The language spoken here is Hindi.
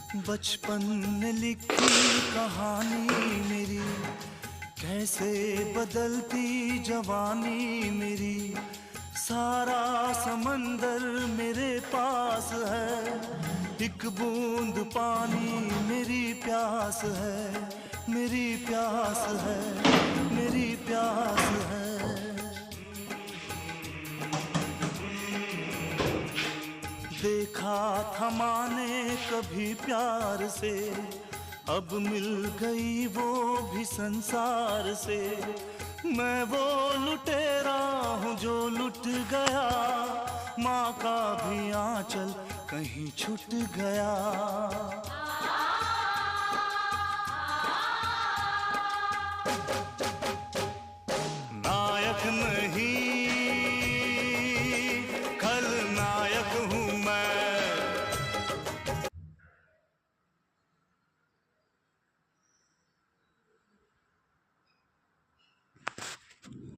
बचपन ने लिखी कहानी मेरी, कैसे बदलती जवानी मेरी। सारा समंदर मेरे पास है, एक बूंद पानी मेरी प्यास है, मेरी प्यास है, मेरी प्यास है। देखा था माने कभी प्यार से, अब मिल गई वो भी संसार से। मैं वो लुटेरा हूँ जो लुट गया, माँ का भी आंचल कहीं छूट गया।